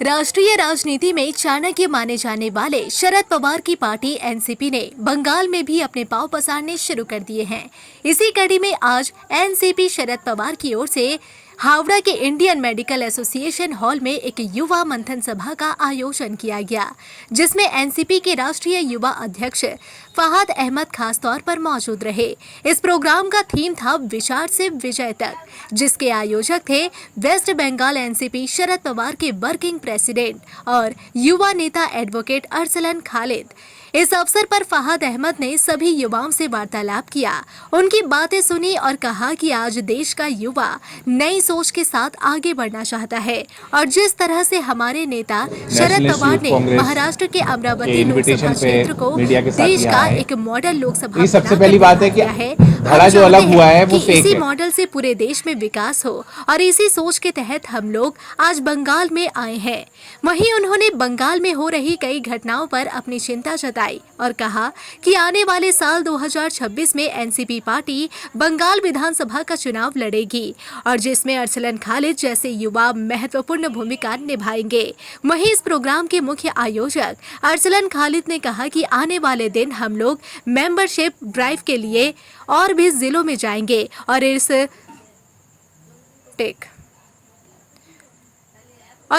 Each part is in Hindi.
राष्ट्रीय राजनीति में चाणक्य माने जाने वाले शरद पवार की पार्टी एनसीपी ने बंगाल में भी अपने पांव पसारने शुरू कर दिए हैं। इसी कड़ी में आज एनसीपी शरद पवार की ओर से हावड़ा के इंडियन मेडिकल एसोसिएशन हॉल में एक युवा मंथन सभा का आयोजन किया गया, जिसमें एनसीपी के राष्ट्रीय युवा अध्यक्ष फहाद अहमद खास तौर पर मौजूद रहे। इस प्रोग्राम का थीम था विचार से विजय तक, जिसके आयोजक थे वेस्ट बंगाल एनसीपी शरद पवार के वर्किंग प्रेसिडेंट और युवा नेता एडवोकेट अरसलन खालिद। इस अवसर पर फहाद अहमद ने सभी युवाओं से वार्तालाप किया, उनकी बातें सुनी और कहा कि आज देश का युवा नई सोच के साथ आगे बढ़ना चाहता है और जिस तरह से हमारे नेता शरद पवार ने महाराष्ट्र के अमरावती लोकसभा क्षेत्र को देश का एक मॉडल लोकसभा सबसे पहली बात है कि धड़ा जो अलग हुआ है वो फेक है। इसी मॉडल से पूरे देश में विकास हो और इसी सोच के तहत हम लोग आज बंगाल में आए हैं। वहीं उन्होंने बंगाल में हो रही कई घटनाओं पर अपनी चिंता जताई और कहा कि आने वाले साल 2026 में एनसीपी पार्टी बंगाल विधानसभा का चुनाव लड़ेगी और जिसमें अरसलन खालिद जैसे युवा महत्वपूर्ण भूमिका निभाएंगे। वहीं इस प्रोग्राम के मुख्य आयोजक अरसलन खालिद ने कहा कि आने वाले दिन हम लोग मेंबरशिप ड्राइव के लिए और भी जिलों में जाएंगे और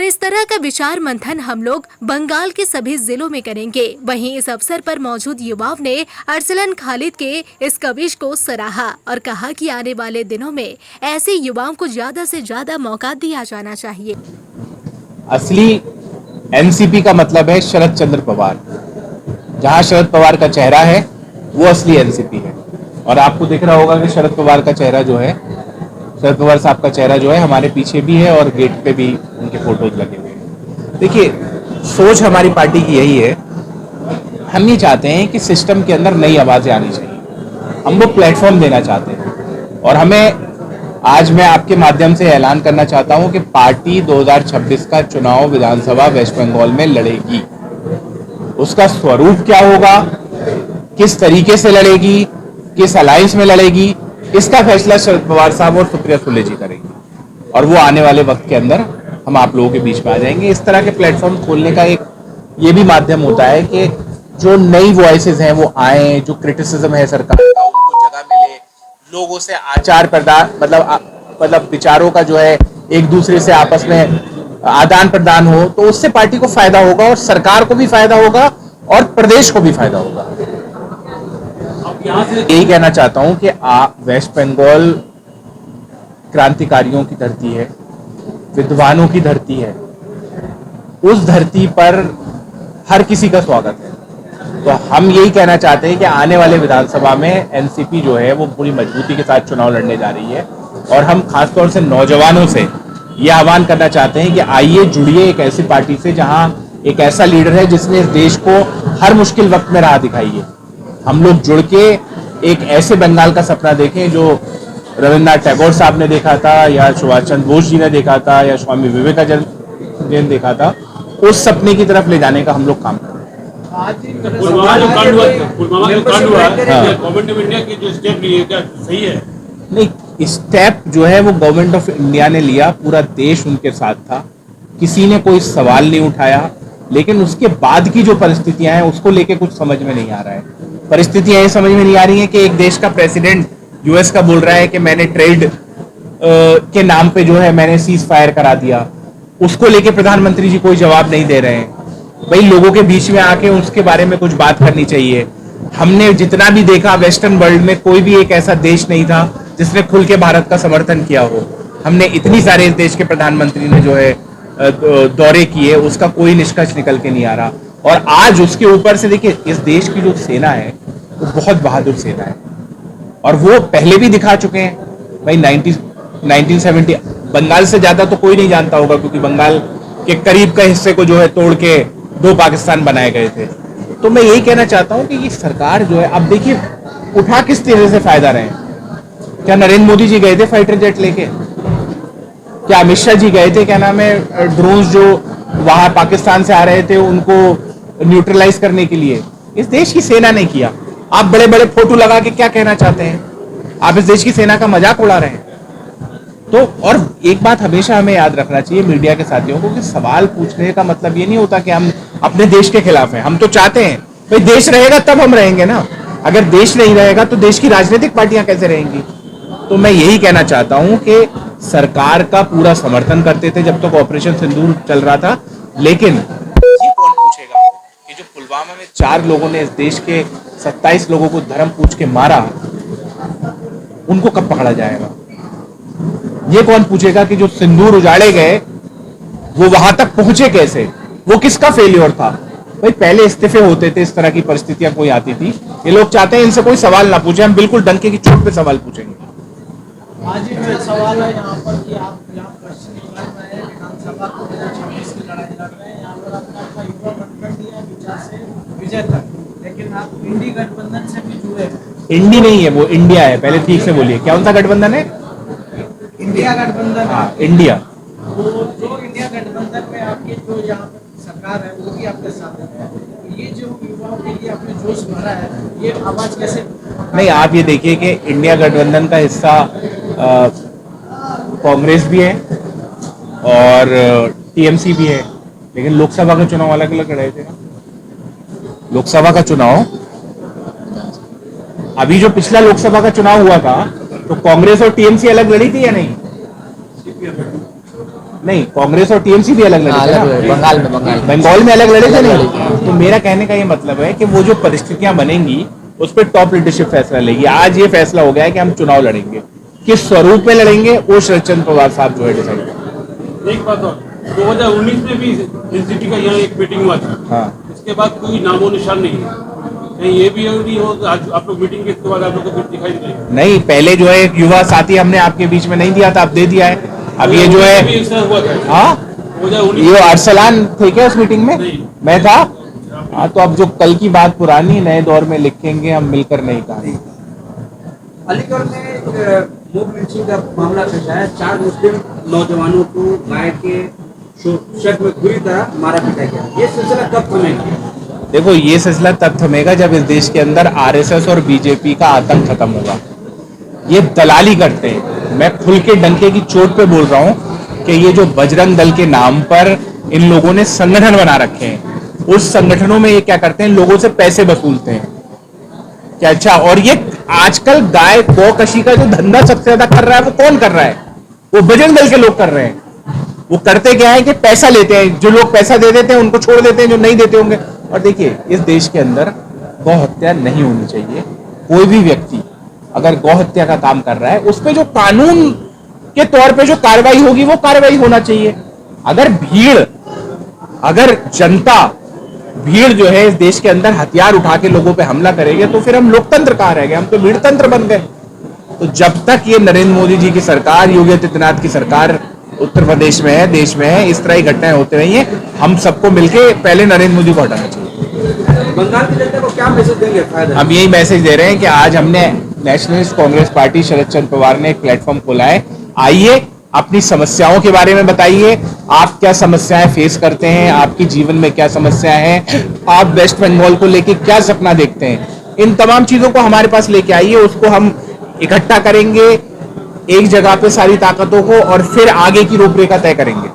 इस तरह का विचार मंथन हम लोग बंगाल के सभी जिलों में करेंगे। वहीं इस अवसर पर मौजूद युवाओं ने अरसलन खालिद के इस कविश को सराहा और कहा कि आने वाले दिनों में ऐसे युवाओं को ज्यादा से ज्यादा मौका दिया जाना चाहिए। असली एनसीपी का मतलब है शरद चंद्र पवार। जहां शरद पवार का चेहरा है वो असली एनसीपी है। और आपको दिख रहा होगा कि शरद पवार का चेहरा जो है, शरद पवार साहब का चेहरा जो है हमारे पीछे भी है और गेट पे भी उनके फोटोज लगे हुए हैं। देखिए, सोच हमारी पार्टी की यही है। हम ये चाहते हैं कि सिस्टम के अंदर नई आवाजें आनी चाहिए। हम वो प्लेटफॉर्म देना चाहते हैं और हमें आज मैं आपके माध्यम से ऐलान करना चाहता हूं कि पार्टी 2026 का चुनाव विधानसभा वेस्ट बंगाल में लड़ेगी। उसका स्वरूप क्या होगा, किस तरीके से लड़ेगी, किस अलायंस में लड़ेगी, इसका फैसला शरद पवार साहब और सुप्रिया सुले जी करेंगे और वो आने वाले वक्त के अंदर हम आप लोगों के बीच में आ जाएंगे। इस तरह के प्लेटफॉर्म खोलने का एक ये भी माध्यम होता है कि जो नई वॉइसेस हैं वो आए, जो क्रिटिसिज्म है सरकार का उनको जगह मिले, लोगों से आचार प्रदान मतलब विचारों का जो है एक दूसरे से आपस में आदान प्रदान हो, तो उससे पार्टी को फायदा होगा और सरकार को भी फायदा होगा और प्रदेश को भी फायदा होगा। यही कहना चाहता हूं कि वेस्ट बंगाल क्रांतिकारियों की धरती है, विद्वानों की धरती है। उस धरती पर हर किसी का स्वागत है। तो हम यही कहना चाहते हैं कि आने वाले विधानसभा में एनसीपी जो है वो पूरी मजबूती के साथ चुनाव लड़ने जा रही है और हम खासतौर से नौजवानों से ये आह्वान करना चाहते हैं कि आइए, जुड़िए एक ऐसी पार्टी से जहां एक ऐसा लीडर है जिसने इस देश को हर मुश्किल वक्त में राह दिखाई है। हम लोग जुड़ के एक ऐसे बंगाल का सपना देखें जो रविन्द्रनाथ टैगोर साहब ने देखा था या सुभाष चंद्र बोस जी ने देखा था या स्वामी विवेकानंद जी ने देखा था। उस सपने की तरफ ले जाने का हम लोग काम कर रहे हैं। नहीं, स्टेप जो है वो गवर्नमेंट ऑफ इंडिया ने लिया, पूरा देश उनके साथ था, किसी ने कोई सवाल नहीं उठाया। लेकिन उसके बाद की जो परिस्थितियां हैं उसको लेके कुछ समझ में नहीं आ रहा है। परिस्थितियां ये समझ में नहीं आ रही हैं कि एक देश का प्रेसिडेंट यूएस का बोल रहा है कि मैंने ट्रेड के नाम पे जो है मैंने सीज फायर करा दिया। उसको लेके प्रधानमंत्री जी कोई जवाब नहीं दे रहे हैं। भाई, लोगों के बीच में आके उसके बारे में कुछ बात करनी चाहिए। हमने जितना भी देखा वेस्टर्न वर्ल्ड में कोई भी एक ऐसा देश नहीं था जिसने खुल के भारत का समर्थन किया हो। हमने इतनी सारे इस देश के प्रधानमंत्री ने जो है दौरे किए, उसका कोई निष्कर्ष निकल के नहीं आ रहा। और आज उसके ऊपर से देखिए, इस देश की जो सेना है वो बहुत बहादुर सेना है और वो पहले भी दिखा चुके हैं। भाई 1970 बंगाल से ज्यादा तो कोई नहीं जानता होगा, क्योंकि बंगाल के करीब का हिस्से को जो है तोड़ के 2 पाकिस्तान बनाए गए थे। तो मैं यही कहना चाहता हूं कि ये सरकार जो है, अब देखिए उठा किस तरह से फायदा रहे हैं। क्या नरेंद्र मोदी जी गए थे फाइटर जेट लेके? क्या अमित शाह जी गए थे, क्या नाम है, ड्रोन्स जो वहां पाकिस्तान से आ रहे थे उनको न्यूट्रलाइज करने के लिए? इस देश की सेना ने किया। आप बड़े बड़े फोटो लगा के क्या कहना चाहते हैं? आप इस देश की सेना का मजाक उड़ा रहे हैं। तो और एक बात हमेशा हमें याद रखना चाहिए मीडिया के साथियों को कि सवाल पूछने का मतलब ये नहीं होता कि हम अपने देश के खिलाफ हैं। हम तो चाहते हैं भाई देश रहेगा तब हम रहेंगे ना। अगर देश नहीं रहेगा तो देश की राजनीतिक पार्टियां कैसे रहेंगी। तो मैं यही कहना चाहता हूं कि सरकार का पूरा समर्थन करते थे जब तक ऑपरेशन सिंदूर चल रहा था, लेकिन ये कौन पूछेगा कि जो पुलवामा में 4 लोगों ने इस देश के 27 लोगों को धर्म पूछ के मारा, उनको कब पकड़ा जाएगा। ये कौन पूछेगा कि जो सिंदूर उजाड़े गए वो वहां तक पहुंचे कैसे, वो किसका फेलियर था। भाई पहले इस्तीफे होते थे, इस तरह की परिस्थितियां कोई आती थी। ये लोग चाहते हैं इनसे कोई सवाल ना पूछे, हम बिल्कुल डंके की चोट पे सवाल पूछेंगे। आज ही मेरा सवाल है यहाँ पर कि आप यहाँ पश्चिम बंगाल में है, विधानसभा 2026 की लड़ाई लड़ रहे हैं। यहाँ पर आपने अपना युवा गठबंधन दिया विचार से विजय तक, लेकिन आप इंडी गठबंधन से भी जुड़े हैं। इंडी नहीं है वो, इंडिया है। पहले ठीक से बोलिए, कौन सा गठबंधन है। इंडिया गठबंधन। हाँ इंडिया। तो जो इंडिया गठबंधन में आपकी जो यहाँ पर सरकार है वो भी आपके साथ है, ये जो युवाओं के लिए आपने जोश भरा है, ये आवाज कैसे। नहीं, आप ये देखिए कि इंडिया गठबंधन का हिस्सा कांग्रेस भी है और टीएमसी भी है, लेकिन लोकसभा का चुनाव अलग अलग लड़े थे ना। लोकसभा का चुनाव, अभी जो पिछला लोकसभा का चुनाव हुआ था तो कांग्रेस और टीएमसी अलग लड़ी थी या नहीं। नहीं, कांग्रेस और टीएमसी भी अलग लड़े थे ना। बंगाल में अलग लड़े थे नहीं। तो मेरा कहने का ये मतलब है कि वो जो परिस्थितियां बनेंगी उस पर टॉप लीडरशिप फैसला लेगी। आज ये फैसला हो गया है कि हम चुनाव लड़ेंगे, किस स्वरूप में लड़ेंगे वो शरद चंद्र पवार साहब जो है डिसाइड करेंगे। एक बात और, 2019 में भी एनसीपी का यहाँ एक मीटिंग हुआ था। हाँ, इसके बाद कोई नामो निशान नहीं है। कहीं ये भी नहीं हो कि आज आप लोग मीटिंग के बाद आप लोग को फिर दिखाई दे। नहीं, पहले जो है एक युवा साथी हमने आपके बीच में नहीं दिया था, आप दे दिया है। अब ये जो है, हुआ था। हाँ, 2019 ये अरसलान थे क्या उस मीटिंग में। नहीं। मैं था। हाँ, तो अब जो कल की बात पुरानी नए दौर में लिखेंगे हम मिलकर नहीं कहानी। अलीगढ़ में मोब लिंचिंग का मामला पेश आया। 4 मुस्लिम नौजवानों को गाय के शक में बुरी तरह मारा पीटा गया। ये सिलसिला कब थमेगा। देखो, ये सिलसिला तब थमेगा जब इस देश के अंदर आरएसएस और बीजेपी का आतंक खत्म होगा। ये दलाली करते हैं। मैं खुल के डंके की चोट पे बोल रहा हूं कि ये जो बजरंग दल के नाम पर इन लोगों ने संगठन बना रखे हैं, उस संगठनों में ये क्या करते हैं, लोगों से पैसे वसूलते हैं क्या। अच्छा, और ये आजकल गाय गौकशी का जो धंधा सबसे ज्यादा कर रहा है वो कौन कर रहा है, वो बजरंग दल के लोग कर रहे हैं। वो करते क्या है कि पैसा लेते हैं, जो लोग पैसा दे देते हैं उनको छोड़ देते हैं, जो नहीं देते होंगे। और देखिए, इस देश के अंदर गौ हत्या नहीं होनी चाहिए। कोई भी व्यक्ति अगर गौ हत्या का काम कर रहा है, उस पर जो कानून के तौर पे जो कार्रवाई होगी वो कार्रवाई होना चाहिए। अगर जनता भीड़ जो है इस देश के अंदर हथियार उठा के लोगों पे हमला करेंगे तो फिर हम लोकतंत्र कहां रह गए, हम तो भीड़ तंत्र बन गए। तो जब तक ये नरेंद्र मोदी जी की सरकार, योगी आदित्यनाथ की सरकार उत्तर प्रदेश में है, देश में है, इस तरह की घटनाएं होते रही हैं, हम सबको मिलके पहले नरेंद्र मोदी को हटाना चाहिए। बंगाल की जनता को क्या मैसेज देंगे। हम यही मैसेज दे रहे हैं कि आज हमने नेशनलिस्ट कांग्रेस पार्टी शरद चंद्र पवार ने एक प्लेटफॉर्म खोला है। आइए, अपनी समस्याओं के बारे में बताइए, आप क्या समस्याएं फेस करते हैं, आपके जीवन में क्या समस्याएं हैं, आप वेस्ट बंगाल को लेके क्या सपना देखते हैं। इन तमाम चीजों को हमारे पास लेके आइए, उसको हम इकट्ठा करेंगे एक जगह पे सारी ताकतों को, और फिर आगे की रूपरेखा तय करेंगे।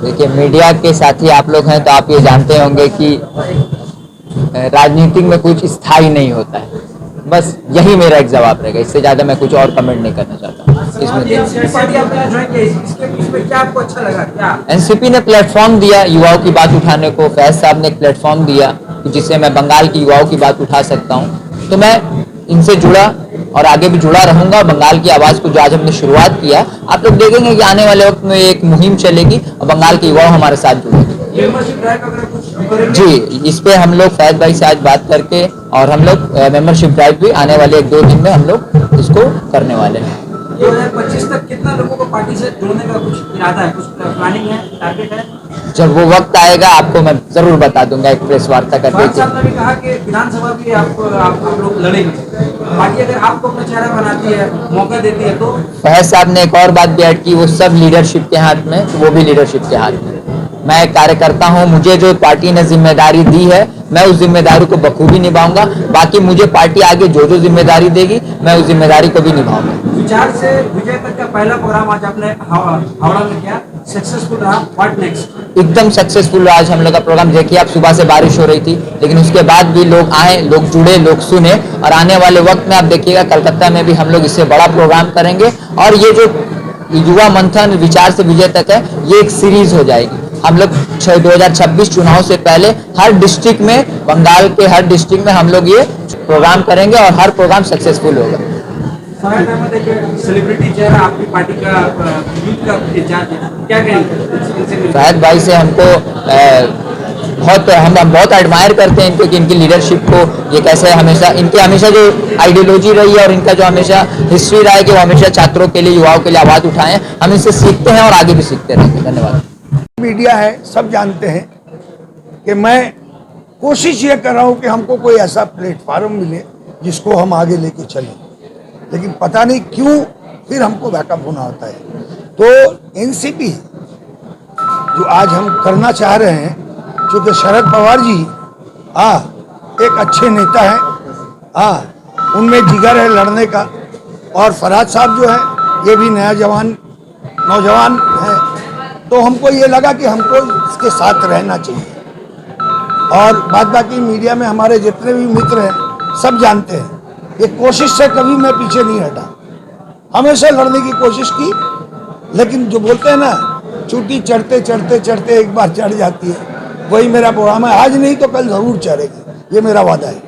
देखिए, मीडिया के साथी आप लोग हैं तो आप ये जानते होंगे कि राजनीति में कुछ स्थायी नहीं होता है। बस यही मेरा एक जवाब रहेगा, इससे ज्यादा मैं कुछ और कमेंट नहीं करना चाहता इसमें क्या आपको अच्छा लगा। क्या एनसीपी ने प्लेटफॉर्म दिया युवाओं की बात उठाने को, फैज साहब ने एक प्लेटफॉर्म दिया जिससे मैं बंगाल की युवाओं की बात उठा सकता हूँ। तो मैं इनसे जुड़ा और आगे भी जुड़ा रहूंगा। बंगाल की आवाज को जो आज हमने शुरुआत किया, आप लोग देखेंगे कि आने वाले वक्त में एक मुहिम चलेगी और बंगाल के युवा हमारे साथ जुड़ेंगे। जी, इस पे हम लोग फैज भाई से आज बात करके, और हम लोग मेंबरशिप ड्राइव भी आने वाले 1-2 दिन में हम लोग इसको करने वाले हैं। 2025 तक कितना लोगों को पार्टी से जोड़ने का कुछ इरादा है, कुछ प्लानिंग है, टारगेट है। जब वो वक्त आएगा आपको मैं जरूर बता दूंगा एक प्रेस वार्ता करके। साहब ने भी कहा कि विधानसभा भी आप लोग लड़ेंगे। पार्टी अगर आपको अपना चेहरा बनाती है, मौका देती है तो। फैज साहब ने एक और बात भी ऐड की, वो सब लीडरशिप के हाथ में, तो वो भी लीडरशिप के हाथ में। मैं एक कार्यकर्ता हूं, मुझे जो पार्टी ने जिम्मेदारी दी है मैं उस जिम्मेदारी को बखूबी निभाऊंगा। बाकी मुझे पार्टी आगे जो जो जिम्मेदारी देगी मैं उस जिम्मेदारी को भी निभाऊंगा। विचार से विजय तक का पहला प्रोग्राम आज आपने हावड़ा में किया, सक्सेसफुल रहा। What next? एकदम सक्सेसफुल रहा आज हम लोग का प्रोग्राम। देखिए आप, सुबह से बारिश हो रही थी, लेकिन उसके बाद भी लोग आए, लोग जुड़े, लोग सुने। और आने वाले वक्त में आप देखिएगा कलकत्ता में भी हम लोग इससे बड़ा प्रोग्राम करेंगे। और ये जो युवा मंथन विचार से विजय तक है, ये एक सीरीज हो जाएगी। हम लोग 2026 चुनाव से पहले हर डिस्ट्रिक्ट में, बंगाल के हर डिस्ट्रिक्ट में हम लोग ये प्रोग्राम करेंगे और हर प्रोग्राम सक्सेसफुल होगा। फरहाद अहमद एक सेलिब्रिटी चेहरा आपकी पार्टी का यूथ का इंचार्ज है, क्या कहेंगे? फहद भाई से हमको हम बहुत एडमायर करते हैं इनको, कि इनकी लीडरशिप को, ये कैसे हमेशा इनके हमेशा जो आइडियोलॉजी रही है और इनका जो हमेशा हिस्ट्री रहा है कि वो हमेशा छात्रों के लिए, युवाओं के लिए आवाज़ उठाएं। हम इनसे सीखते हैं और आगे भी सीखते रहेंगे। धन्यवाद। मीडिया है, सब जानते हैं कि मैं कोशिश ये कर रहा हूँ कि हमको कोई ऐसा प्लेटफार्म मिले जिसको हम आगे लेके चलें, लेकिन पता नहीं क्यों फिर हमको बैकअप होना होता है। तो एनसीपी जो आज हम करना चाह रहे हैं, क्योंकि शरद पवार जी एक अच्छे नेता हैं, उनमें जिगर है लड़ने का, और फरहाद साहब जो है ये भी नौजवान है। तो हमको ये लगा कि हमको इसके साथ रहना चाहिए। और बाद बाकी मीडिया में हमारे जितने भी मित्र हैं सब जानते हैं, ये कोशिश से कभी मैं पीछे नहीं हटा, हमेशा लड़ने की कोशिश की। लेकिन जो बोलते हैं ना, चूटी चढ़ते चढ़ते चढ़ते एक बार चढ़ जाती है, वही मेरा प्रोग्राम है। आज नहीं तो कल जरूर चढ़ेगी, ये मेरा वादा है।